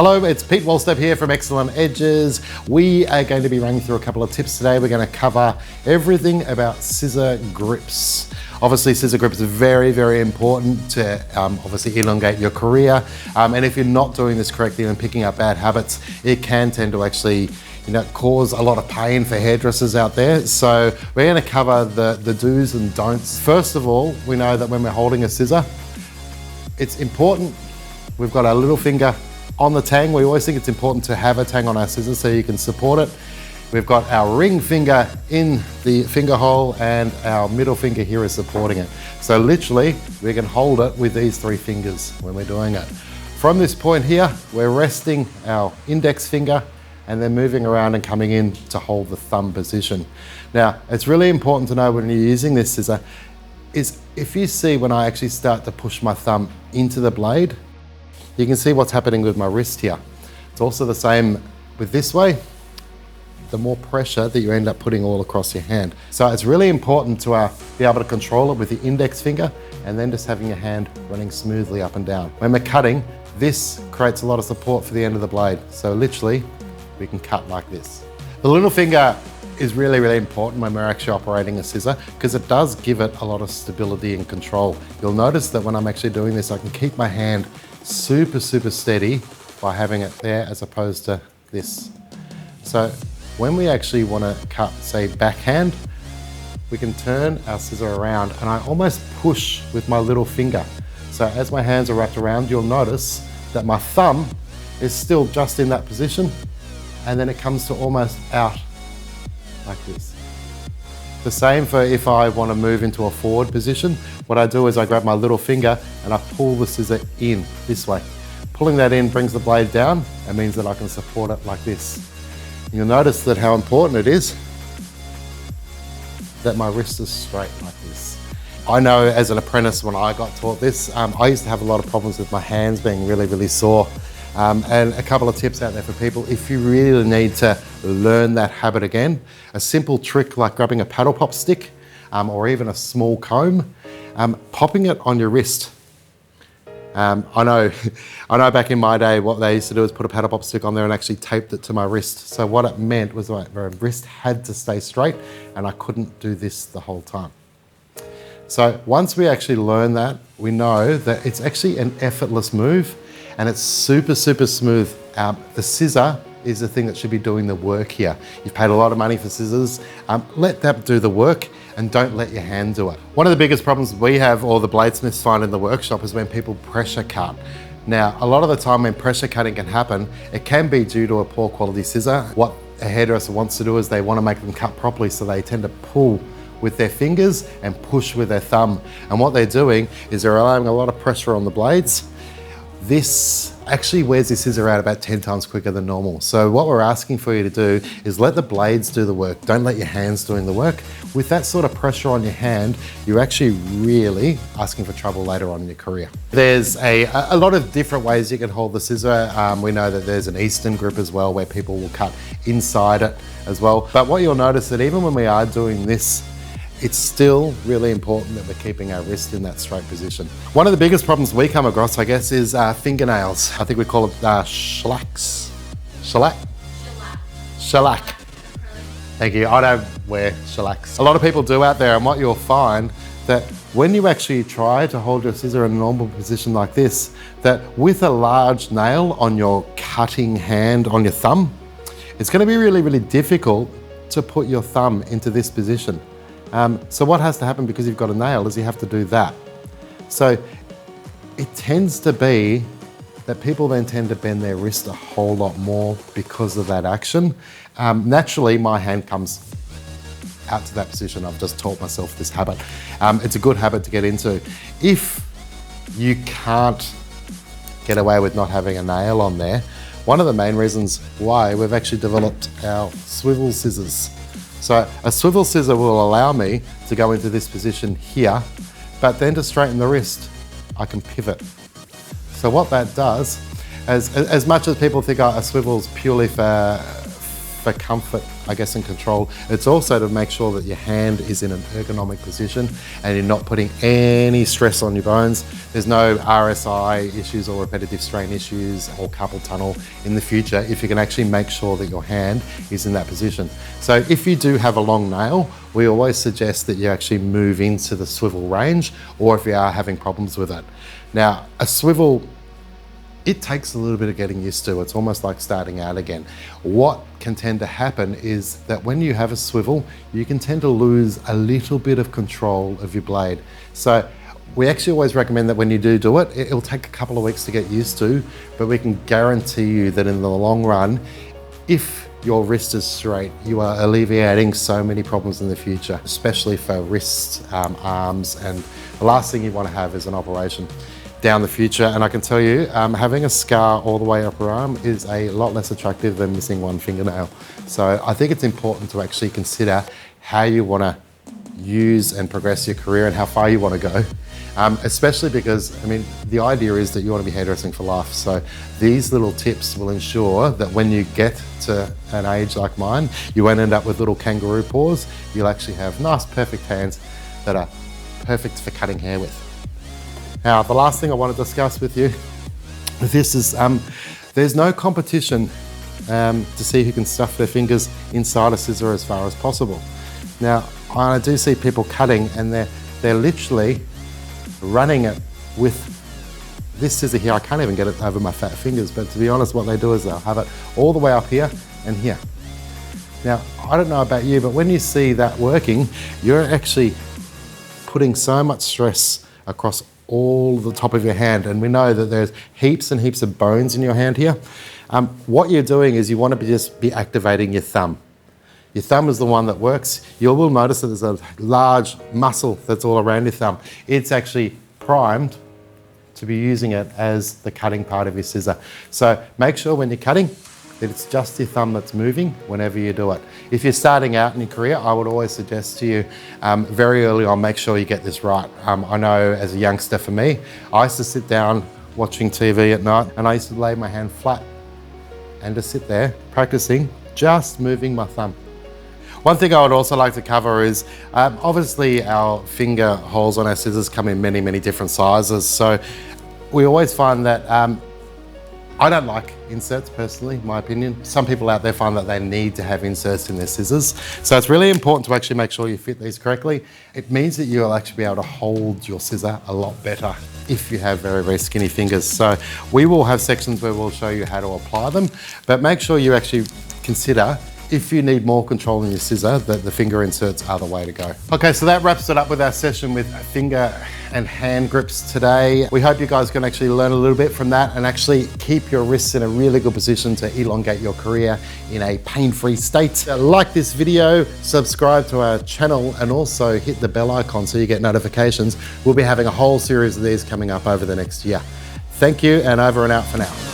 Hello, it's Pete Walstab here from Excellent Edges. We are going to be running through a couple of tips today. We're going to cover everything about scissor grips. Obviously, scissor grips are very, very important to obviously elongate your career. And if you're not doing this correctly and picking up bad habits, it can tend to actually cause a lot of pain for hairdressers out there. So we're going to cover the do's and don'ts. First of all, we know that when we're holding a scissor, it's important. We've got our little finger on the tang. We always think it's important to have a tang on our scissors so you can support it. We've got our ring finger in the finger hole and our middle finger here is supporting it. So literally, we can hold it with these three fingers when we're doing it. From this point here, we're resting our index finger and then moving around and coming in to hold the thumb position. Now, it's really important to know when you're using this scissor is if you see when I actually start to push my thumb into the blade, you can see what's happening with my wrist here. It's also the same with this way, the more pressure that you end up putting all across your hand. So it's really important to be able to control it with the index finger and then just having your hand running smoothly up and down. When we're cutting, this creates a lot of support for the end of the blade. So literally, we can cut like this. The little finger is really, really important when we're actually operating a scissor because it does give it a lot of stability and control. You'll notice that when I'm actually doing this, I can keep my hand super, super steady by having it there as opposed to this. So when we actually want to cut, say, backhand, we can turn our scissor around and I almost push with my little finger. So as my hands are wrapped around, you'll notice that my thumb is still just in that position and then it comes to almost out like this. The same for if I want to move into a forward position. What I do is I grab my little finger and I pull the scissor in this way. Pulling that in brings the blade down and means that I can support it like this. You'll notice that how important it is that my wrist is straight like this. I know as an apprentice when I got taught this, I used to have a lot of problems with my hands being really, really sore. And a couple of tips out there for people, if you really need to learn that habit again, a simple trick like grabbing a paddle pop stick or even a small comb, popping it on your wrist. I know back in my day what they used to do is put a paddle pop stick on there and actually taped it to my wrist. So what it meant was my wrist had to stay straight and I couldn't do this the whole time. So once we actually learn that, we know that it's actually an effortless move and it's super, super smooth. The scissor is the thing that should be doing the work here. You've paid a lot of money for scissors. Let that do the work and don't let your hand do it. One of the biggest problems we have or the bladesmiths find in the workshop is when people pressure cut. Now, a lot of the time when pressure cutting can happen, it can be due to a poor quality scissor. What a hairdresser wants to do is they want to make them cut properly, so they tend to pull with their fingers and push with their thumb. And what they're doing is they're allowing a lot of pressure on the blades. This actually wears the scissor out about 10 times quicker than normal. So what we're asking for you to do is let the blades do the work. Don't let your hands doing the work. With that sort of pressure on your hand, you're actually really asking for trouble later on in your career. There's a lot of different ways you can hold the scissor. We know that there's an Eastern grip as well where people will cut inside it as well. But what you'll notice that even when we are doing this, it's still really important that we're keeping our wrist in that straight position. One of the biggest problems we come across, I guess, is fingernails. I think we call it shellacks. Shellac? Shellac. Thank you. I don't wear shellacks. A lot of people do out there, and what you'll find that when you actually try to hold your scissor in a normal position like this, that with a large nail on your cutting hand on your thumb, it's going to be really, really difficult to put your thumb into this position. So what has to happen because you've got a nail is you have to do that. So it tends to be that people then tend to bend their wrist a whole lot more because of that action. Naturally, my hand comes out to that position. I've just taught myself this habit. It's a good habit to get into. If you can't get away with not having a nail on there, one of the main reasons why we've actually developed our swivel scissors. So a swivel scissor will allow me to go into this position here, but then to straighten the wrist, I can pivot. So what that does, as much as people think a swivel is purely for for comfort, I guess, and control. It's also to make sure that your hand is in an ergonomic position and you're not putting any stress on your bones. There's no RSI issues or repetitive strain issues or carpal tunnel in the future if you can actually make sure that your hand is in that position. So if you do have a long nail, we always suggest that you actually move into the swivel range, or if you are having problems with it. Now, a swivel, it takes a little bit of getting used to. It's almost like starting out again. What can tend to happen is that when you have a swivel, you can tend to lose a little bit of control of your blade. So we actually always recommend that when you do it, it'll take a couple of weeks to get used to, but we can guarantee you that in the long run, if your wrist is straight, you are alleviating so many problems in the future, especially for wrists, arms, and the last thing you want to have is an operation down the future. And I can tell you, having a scar all the way up your arm is a lot less attractive than missing one fingernail. So I think it's important to actually consider how you want to use and progress your career and how far you want to go. Especially because, I mean, the idea is that you want to be hairdressing for life. So these little tips will ensure that when you get to an age like mine, you won't end up with little kangaroo paws. You'll actually have nice, perfect hands that are perfect for cutting hair with. Now, the last thing I want to discuss with you with this is there's no competition to see who can stuff their fingers inside a scissor as far as possible. Now, I do see people cutting and they're literally running it with this scissor here. I can't even get it over my fat fingers, but to be honest, what they do is they'll have it all the way up here and here. Now, I don't know about you, but when you see that working, you're actually putting so much stress across all the top of your hand, and we know that there's heaps and heaps of bones in your hand here. What you're doing is you want to just be activating your thumb. Your thumb is the one that works. You will notice that there's a large muscle that's all around your thumb. It's actually primed to be using it as the cutting part of your scissor. So make sure when you're cutting that it's just your thumb that's moving whenever you do it. If you're starting out in your career, I would always suggest to you very early on, make sure you get this right. I know as a youngster for me, I used to sit down watching TV at night and I used to lay my hand flat and just sit there practicing just moving my thumb. One thing I would also like to cover is obviously our finger holes on our scissors come in many, many different sizes. So we always find that I don't like inserts personally, my opinion. Some people out there find that they need to have inserts in their scissors. So it's really important to actually make sure you fit these correctly. It means that you'll actually be able to hold your scissor a lot better if you have very, very skinny fingers. So we will have sections where we'll show you how to apply them, but make sure you actually consider if you need more control in your scissor, that the finger inserts are the way to go. Okay, so that wraps it up with our session with finger and hand grips today. We hope you guys can actually learn a little bit from that and actually keep your wrists in a really good position to elongate your career in a pain-free state. Like this video, subscribe to our channel, and also hit the bell icon so you get notifications. We'll be having a whole series of these coming up over the next year. Thank you, and over and out for now.